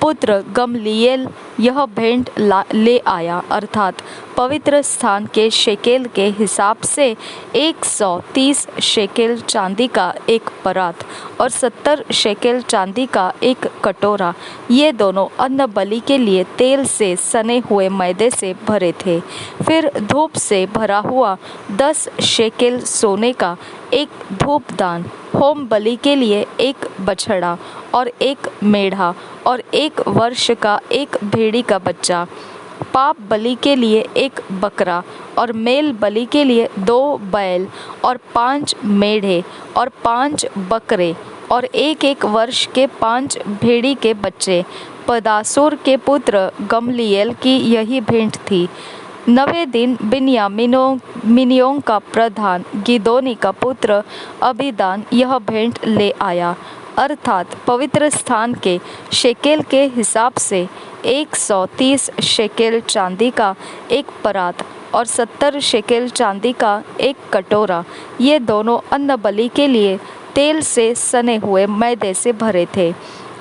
पुत्र गमलीएल यह भेंट ले आया, अर्थात पवित्र स्थान के शेकेल के हिसाब से 130 शेकेल चांदी का एक परात और 70 शेकेल चांदी का एक कटोरा, ये दोनों अन्न बलि के लिए तेल से सने हुए मैदे से भरे थे। फिर धूप से भरा हुआ 10 शेकेल सोने का एक धूपदान, होम बलि के लिए एक बछड़ा और एक मेढ़ा और 1 वर्ष का एक भेड़ी का बच्चा, पाप बलि के लिए एक बकरा और मेल बलि के लिए 2 बैल और 5 मेढ़े और 5 बकरे और 1 वर्ष के 5 भेड़ी के बच्चे। पदासूर के पुत्र गमलीएल की यही भेंट थी। 9वें दिन बिन्यामीनियों का प्रधान गिदोनी का पुत्र अबीदान यह भेंट ले आया, अर्थात पवित्र स्थान के शेकेल के हिसाब से 130 शेकेल चांदी का एक परात और 70 शेकेल चांदी का एक कटोरा, ये दोनों अन्न बलि के लिए तेल से सने हुए मैदे से भरे थे।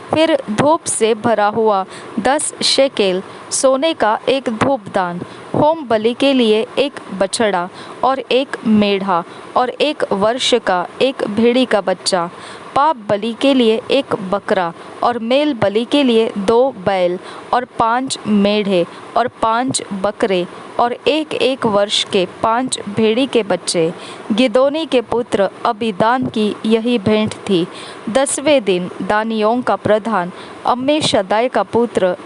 फिर धूप से भरा हुआ 10 शेकेल सोने का एक धूपदान, होम बलि के लिए एक बछड़ा और एक मेढ़ा और 1 वर्ष का एक भेड़ी का बच्चा, पाप बलि के लिए एक बकरा और मेल बलि के लिए 2 बैल और 5 मेढ़े और 5 बकरे और 1 वर्ष के 5 भेड़ी के बच्चे। गिदोनी के पुत्र अबीदान की यही भेंट थी। 10वें दिन दानियों का प्रधान अम्मीशदाई का पुत्र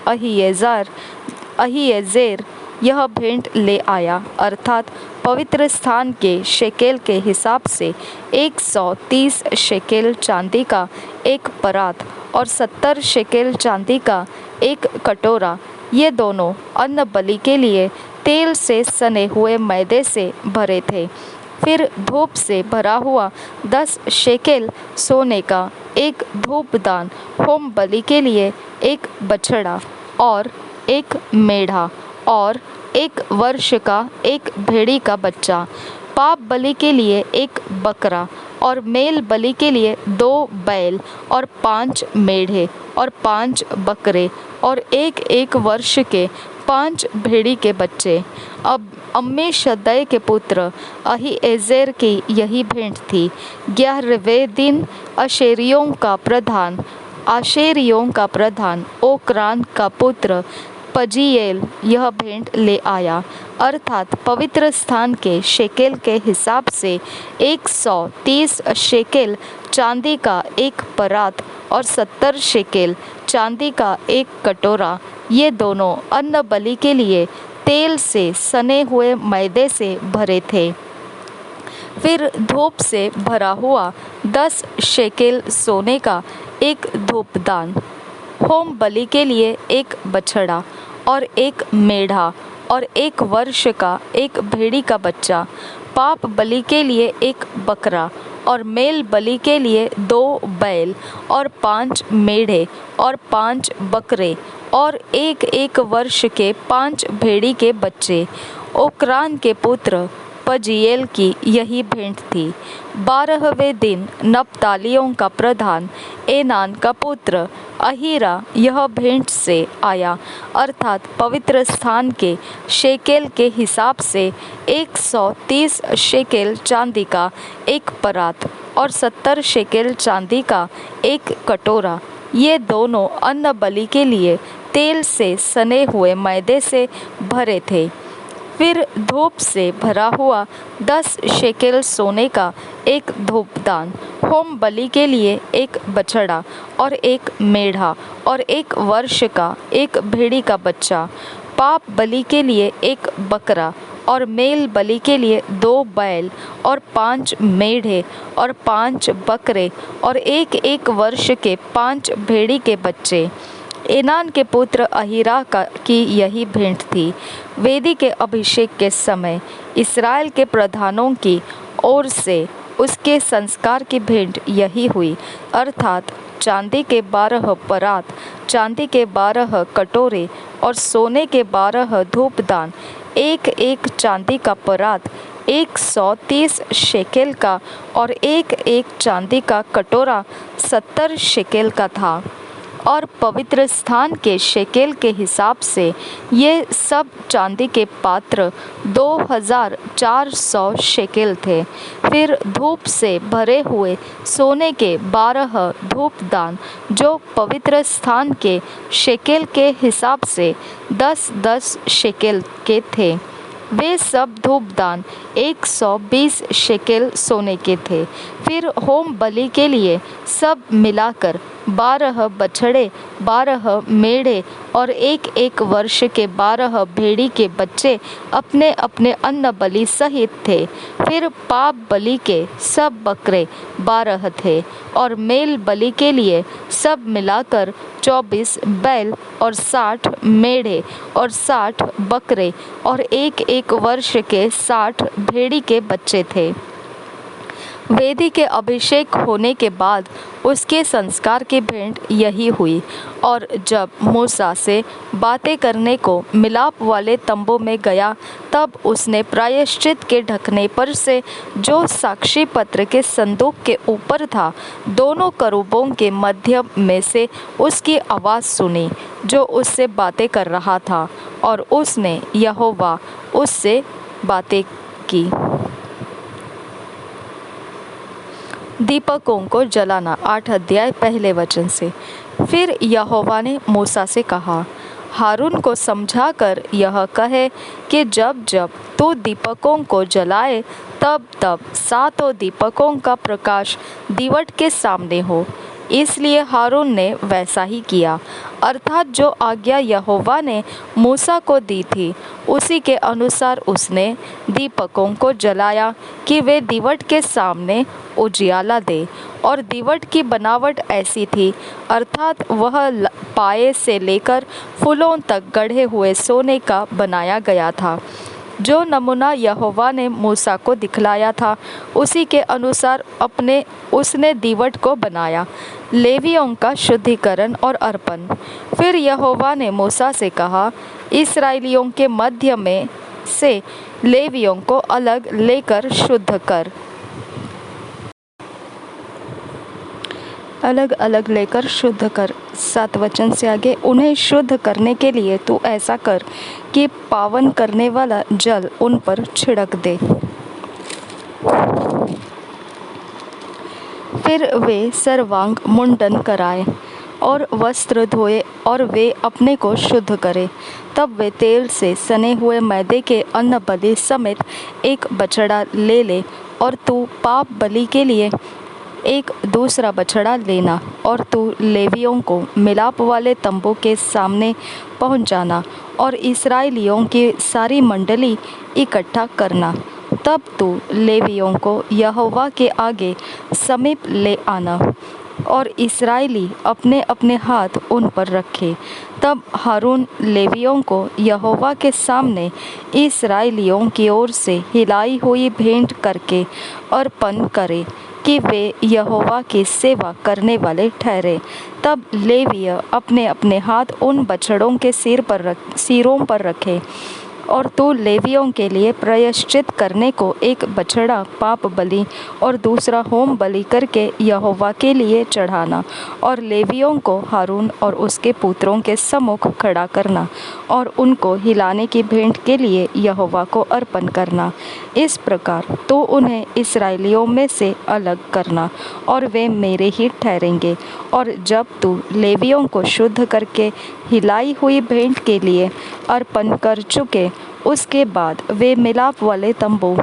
अहीएजेर यह भेंट ले आया, अर्थात पवित्र स्थान के शेकेल के हिसाब से 130 शेकेल चांदी का एक परात और 70 शेकेल चांदी का एक कटोरा, ये दोनों अन्न बलि के लिए तेल से सने हुए मैदे से भरे थे। फिर धूप से भरा हुआ 10 शेकेल सोने का एक धूपदान, होम बलि के लिए एक बछड़ा और एक मेढ़ा और 1 वर्ष का एक भेड़ी का बच्चा, पाप बलि के लिए एक बकरा और मेल बलि के लिए 2 बैल और 5 मेढ़े और 5 बकरे और 1 वर्ष के 5 भेड़ी के बच्चे। अब अम्मीशद्दै के पुत्र अहीएजेर की यही भेंट थी। 11वें दिन आशेरियों का प्रधान ओक्रान का पुत्र पजीएल यह भेंट ले आया, अर्थात पवित्र स्थान के शेकेल के हिसाब से 130 शेकेल चांदी का एक परात और 70 शेकेल चांदी का एक कटोरा, ये दोनों अन्न बलि के लिए तेल से सने हुए मैदे से भरे थे। फिर धूप से भरा हुआ 10 शेकेल सोने का एक धूपदान, होम बलि के लिए एक बछड़ा और एक मेढ़ा और 1 वर्ष का एक भेड़ी का बच्चा, पाप बलि के लिए एक बकरा और मेल बलि के लिए 2 बैल और 5 मेढ़े और 5 बकरे और 1 वर्ष के 5 भेड़ी के बच्चे। ओक्रान के पुत्र पजीएल की यही भेंट थी। 12वें दिन नप्तालियों का प्रधान एनान का पुत्र अहीरा यह भेंट से आया, अर्थात पवित्र स्थान के शेकेल के हिसाब से 130 शेकेल चांदी का एक परात और 70 शेकेल चांदी का एक कटोरा। ये दोनों अन्न बलि के लिए तेल से सने हुए मैदे से भरे थे। फिर धूप से भरा हुआ 10 शेकेल सोने का एक धूपदान, होम बलि के लिए एक बछड़ा और एक मेढ़ा और 1 वर्ष का एक भेड़ी का बच्चा, पाप बलि के लिए एक बकरा और मेल बलि के लिए 2 बैल और 5 मेढ़े और 5 बकरे और 1 वर्ष के 5 भेड़ी के बच्चे। एनान के पुत्र अहीरा की यही भेंट थी। वेदी के अभिषेक के समय इस्राएल के प्रधानों की ओर से उसके संस्कार की भेंट यही हुई, अर्थात चांदी के 12 परात, चांदी के 12 कटोरे और सोने के 12 धूपदान, 1 चांदी का परात 130 शेकेल का और 1 चांदी का कटोरा 70 शेकेल का था। और पवित्र स्थान के शेकेल के हिसाब से ये सब चांदी के पात्र 2400 शेकेल थे। फिर धूप से भरे हुए सोने के 12 धूपदान जो पवित्र स्थान के शेकेल के हिसाब से 10-10 शेकेल के थे, वे सब धूपदान 120 शेकेल सोने के थे। फिर होम बलि के लिए सब मिलाकर 12 बछड़े, 12 मेढ़े और 1 वर्ष के 12 भेड़ी के बच्चे अपने अपने अन्न बलि सहित थे। फिर पाप बलि के सब बकरे 12 थे और मेल बलि के लिए सब मिलाकर 24 बैल और 60 मेढ़े और 60 बकरे और 1 वर्ष के 60 भेड़ी के बच्चे थे। वेदी के अभिषेक होने के बाद उसके संस्कार की भेंट यही हुई। और जब मूसा से बातें करने को मिलाप वाले तंबू में गया, तब उसने प्रायश्चित के ढकने पर से जो साक्षी पत्र के संदूक के ऊपर था, दोनों करूबों के मध्य में से उसकी आवाज़ सुनी जो उससे बातें कर रहा था, और उसने यहोवा उससे बातें की। दीपकों को जलाना 8 अध्याय पहले वचन से। फिर यहोवा ने मूसा से कहा, हारून को समझा कर यह कहे कि जब जब तू दीपकों को जलाए, तब तब 7 दीपकों का प्रकाश दीवट के सामने हो। इसलिए हारून ने वैसा ही किया, अर्थात जो आज्ञा यहोवा ने मूसा को दी थी, उसी के अनुसार उसने दीपकों को जलाया कि वे दीवट के सामने उजियाला दे। और दीवट की बनावट ऐसी थी, अर्थात वह पाए से लेकर फूलों तक गढ़े हुए सोने का बनाया गया था। जो नमूना यहोवा ने मूसा को दिखलाया था, उसी के अनुसार उसने दीवट को बनाया। लेवियों का शुद्धिकरण और अर्पण। फिर यहोवा ने मूसा से कहा, इस्राएलियों के मध्य में से लेवियों को अलग लेकर शुद्ध कर। अलग अलग लेकर शुद्ध कर। 7 वचन से आगे, उन्हें शुद्ध करने के लिए तू ऐसा कर कि पावन करने वाला जल उन पर छिड़क दे। फिर वे सर्वांग मुंडन कराए और वस्त्र धोए और वे अपने को शुद्ध करें। तब वे तेल से सने हुए मैदे के अन्न बलि समेत एक बछड़ा ले ले, और तू पाप बलि के लिए एक दूसरा बछड़ा लेना, और तू लेवियों को मिलाप वाले तंबू के सामने पहुंच जाना और इस्राएलियों की सारी मंडली इकट्ठा करना। तब तू लेवियों को यहोवा के आगे समीप ले आना और इस्राएली अपने अपने हाथ उन पर रखे। तब हारून लेवियों को यहोवा के सामने इस्राएलियों की ओर से हिलाई हुई भेंट करके अर्पण करे कि वे यहोवा की सेवा करने वाले ठहरे। तब लेवीय अपने अपने हाथ उन बछड़ों के सिरों पर रखे और तू लेवियों के लिए प्रायश्चित करने को एक बछड़ा पाप बलि और दूसरा होम बलि करके यहोवा के लिए चढ़ाना और लेवियों को हारून और उसके पुत्रों के सम्मुख खड़ा करना और उनको हिलाने की भेंट के लिए यहोवा को अर्पण करना। इस प्रकार तो उन्हें इस्राएलियों में से अलग करना और वे मेरे ही ठहरेंगे। और जब तू लेवियों को शुद्ध करके हिलाई हुई भेंट के लिए अर्पण कर चुके, उसके बाद वे मिलाप वाले तंबू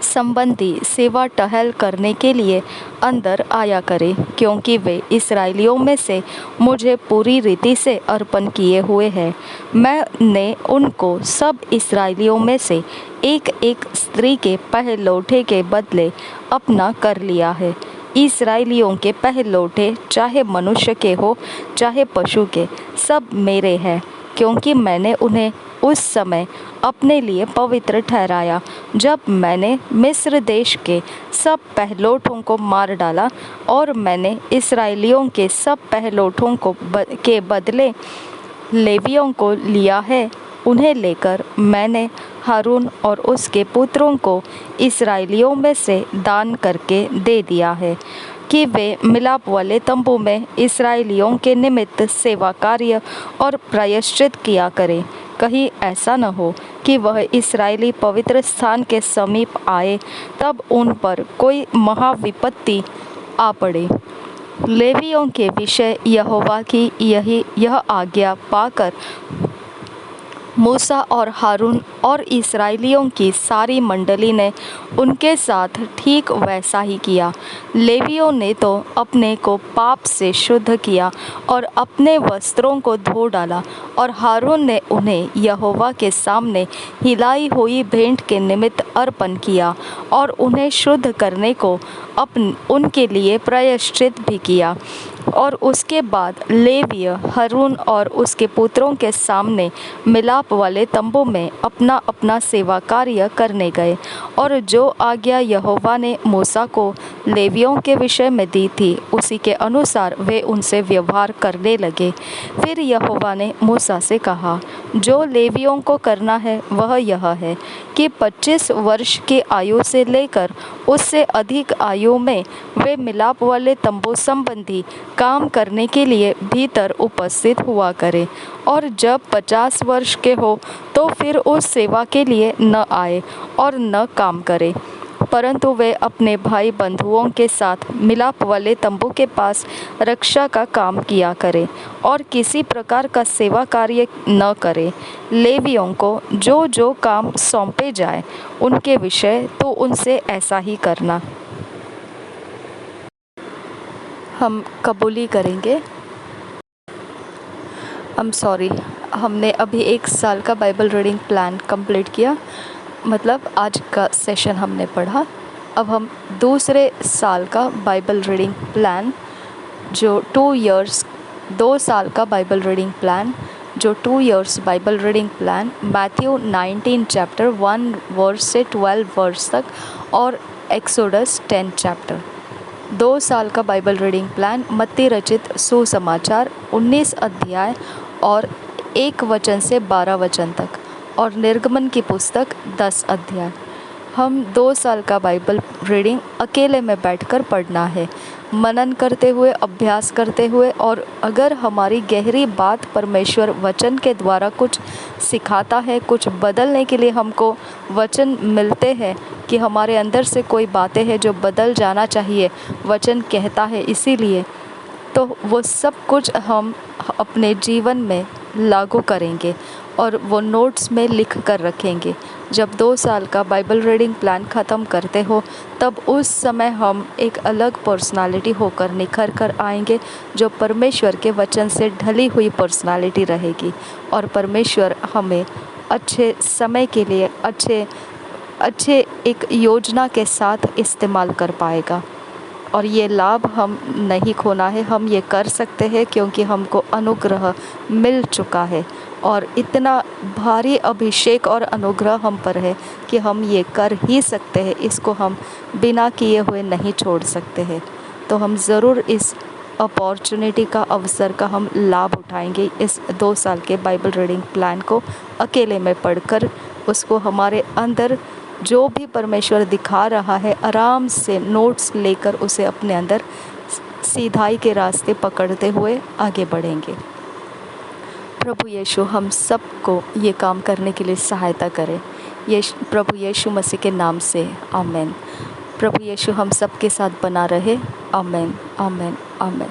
संबंधी सेवा टहल करने के लिए अंदर आया करें, क्योंकि वे इस्राएलियों में से मुझे पूरी रीति से अर्पण किए हुए हैं। मैंने उनको सब इस्राएलियों में से एक एक स्त्री के पहलौठे के बदले अपना कर लिया है। इस्राएलियों के पहलौठे चाहे मनुष्य के हो चाहे पशु के, सब मेरे हैं, क्योंकि मैंने उन्हें उस समय अपने लिए पवित्र ठहराया जब मैंने मिस्र देश के सब पहलौठों को मार डाला। और मैंने इस्राएलियों के सब पहलौठों के बदले लेवियों को लिया है। उन्हें लेकर मैंने हारून और उसके पुत्रों को इस्राएलियों में से दान करके दे दिया है कि वे मिलाप वाले तंबू में इस्राएलियों के निमित्त सेवा कार्य और प्रायश्चित किया करें। कहीं ऐसा न हो कि वह इस्राएली पवित्र स्थान के समीप आए, तब उन पर कोई महाविपत्ति आ पड़े। लेवियों के विषय यहोवा की यह आज्ञा पाकर मूसा और हारून और इस्राएलियों की सारी मंडली ने उनके साथ ठीक वैसा ही किया। लेवियों ने तो अपने को पाप से शुद्ध किया और अपने वस्त्रों को धो डाला, और हारून ने उन्हें यहोवा के सामने हिलाई हुई भेंट के निमित्त अर्पण किया और उन्हें शुद्ध करने को उनके लिए प्रायश्चित भी किया। और उसके बाद लेवीय हारून और उसके पुत्रों के सामने मिलाप वाले तंबू में अपना अपना सेवा कार्य करने गए। और जो आज्ञा यहोवा ने मूसा को लेवियों के विषय में दी थी, उसी के अनुसार वे उनसे व्यवहार करने लगे। फिर यहोवा ने मूसा से कहा, जो लेवियों को करना है वह यह है कि 25 वर्ष की आयु से लेकर उससे अधिक आयु में वे मिलाप वाले तंबू संबंधी काम करने के लिए भीतर उपस्थित हुआ करें, और जब 50 वर्ष के हो तो फिर उस सेवा के लिए न आए और न काम करे, परंतु वे अपने भाई बंधुओं के साथ मिलाप वाले तंबू के पास रक्षा का काम किया करें और किसी प्रकार का सेवा कार्य न करें। लेवियों को जो जो काम सौंपे जाए उनके विषय तो उनसे ऐसा ही करना। हम कबूली करेंगे। हमने अभी 1 साल का बाइबल रीडिंग प्लान कंप्लीट किया, मतलब आज का सेशन हमने पढ़ा। अब हम दूसरे साल का बाइबल रीडिंग प्लान जो 2 साल का बाइबल रीडिंग प्लान जो 2 years Bible reading plan Matthew 19 chapter 1 verse से 12 वर्स तक और एक्सोडस 10 चैप्टर। 2 साल का बाइबल रीडिंग प्लान मत्ती रचित सुसमाचार 19 अध्याय और 1 वचन से 12 वचन तक, और निर्गमन की पुस्तक 10 अध्याय। हम 2 साल का बाइबल रीडिंग अकेले में बैठकर पढ़ना है, मनन करते हुए, अभ्यास करते हुए, और अगर हमारी गहरी बात परमेश्वर वचन के द्वारा कुछ सिखाता है, कुछ बदलने के लिए हमको वचन मिलते हैं कि हमारे अंदर से कोई बातें हैं जो बदल जाना चाहिए, वचन कहता है इसीलिए, तो वो सब कुछ हम अपने जीवन में लागू करेंगे और वो नोट्स में लिख कर रखेंगे। जब 2 साल का बाइबल रीडिंग प्लान ख़त्म करते हो, तब उस समय हम एक अलग पर्सनालिटी होकर निखर कर आएंगे, जो परमेश्वर के वचन से ढली हुई पर्सनालिटी रहेगी। और परमेश्वर हमें अच्छे समय के लिए अच्छे अच्छे एक योजना के साथ इस्तेमाल कर पाएगा। और ये लाभ हम नहीं खोना है, हम ये कर सकते हैं क्योंकि हमको अनुग्रह मिल चुका है और इतना भारी अभिषेक और अनुग्रह हम पर है कि हम ये कर ही सकते हैं, इसको हम बिना किए हुए नहीं छोड़ सकते हैं। तो हम ज़रूर इस अपॉर्चुनिटी का, अवसर का हम लाभ उठाएंगे। इस 2 साल के बाइबल रीडिंग प्लान को अकेले में पढ़कर उसको हमारे अंदर जो भी परमेश्वर दिखा रहा है, आराम से नोट्स लेकर उसे अपने अंदर सीधाई के रास्ते पकड़ते हुए आगे बढ़ेंगे। प्रभु यीशु हम सबको ये काम करने के लिए सहायता करें। प्रभु यीशु मसीह के नाम से आमीन। प्रभु यीशु हम सबके साथ बना रहे। आमीन, आमीन, आमीन।